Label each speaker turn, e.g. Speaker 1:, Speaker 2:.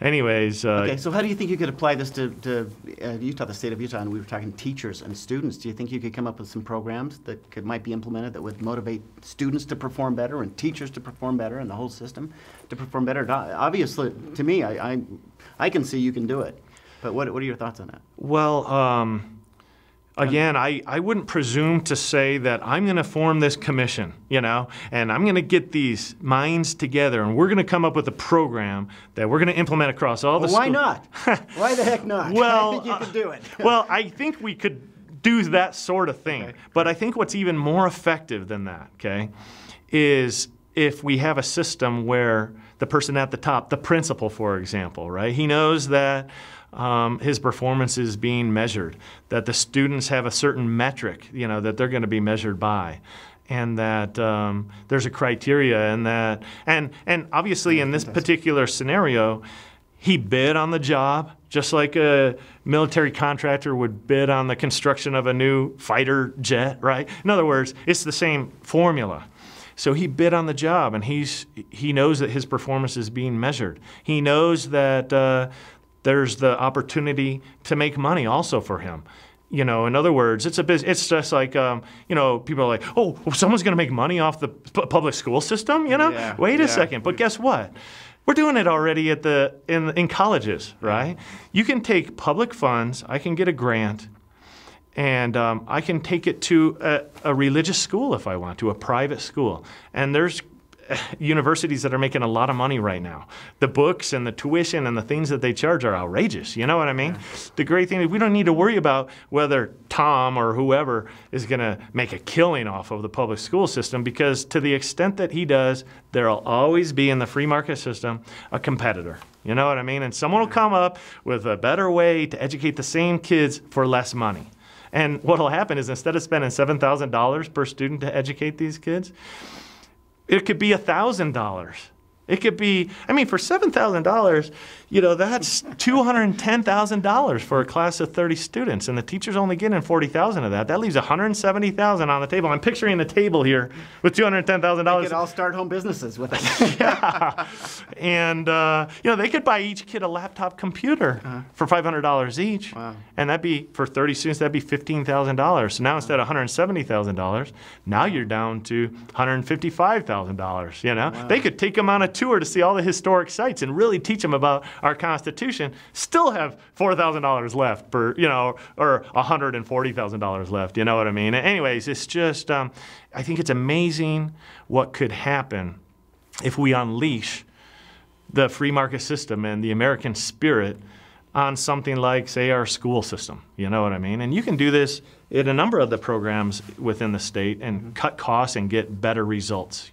Speaker 1: anyways.
Speaker 2: Okay, so how do you think you could apply this to Utah, the state of Utah, and we were talking teachers and students. Do you think you could come up with some programs that might be implemented that would motivate students to perform better and teachers to perform better and the whole system to perform better? Obviously, to me, I can see you can do it. But what are your thoughts on that?
Speaker 1: Well, again, I wouldn't presume to say that I'm going to form this commission, and I'm going to get these minds together, and we're going to come up with a program that we're going to implement across all the schools.
Speaker 2: Why not? Why the heck not?
Speaker 1: Well,
Speaker 2: I think you could do it.
Speaker 1: Well, I think we could do that sort of thing. Okay. But I think what's even more effective than that, is if we have a system where the person at the top, the principal, for example, right? He knows that his performance is being measured, that the students have a certain metric, that they're going to be measured by, and that there's a criteria, and obviously in this particular scenario, he bid on the job just like a military contractor would bid on the construction of a new fighter jet, right? In other words, it's the same formula. So he bid on the job, and he knows that his performance is being measured. He knows that there's the opportunity to make money also for him. In other words, it's just like, people are like, oh, someone's going to make money off the public school system,
Speaker 2: Yeah,
Speaker 1: Wait a second. But guess what? We're doing it already in colleges, right? You can take public funds, I can get a grant, and I can take it to a religious school if I want to, a private school. And there's universities that are making a lot of money right now. The books and the tuition and the things that they charge are outrageous. You know what I mean? Yeah. The great thing is we don't need to worry about whether Tom or whoever is going to make a killing off of the public school system, because to the extent that he does, there'll always be in the free market system a competitor. You know what I mean? And someone will come up with a better way to educate the same kids for less money. And what will happen is instead of spending $7,000 per student to educate these kids, it could be $1,000. It could be, for $7,000, that's $210,000 for a class of 30 students, and the teacher's only getting $40,000 of that. That leaves $170,000 on the table. I'm picturing a table here with $210,000.
Speaker 2: They could all start home businesses with it.
Speaker 1: Yeah, and they could buy each kid a laptop computer for $500 each,
Speaker 2: wow. And
Speaker 1: that'd be for 30 students. That'd be $15,000. So now instead of $170,000, now you're down to $155,000.
Speaker 2: Wow.
Speaker 1: They could take them on a tour to see all the historic sites and really teach them about our Constitution, still have $4,000 left per, or $140,000 left. You know what I mean? Anyways, it's just, I think it's amazing what could happen if we unleash the free market system and the American spirit on something like, say, our school system. You know what I mean? And you can do this in a number of the programs within the state and cut costs and get better results,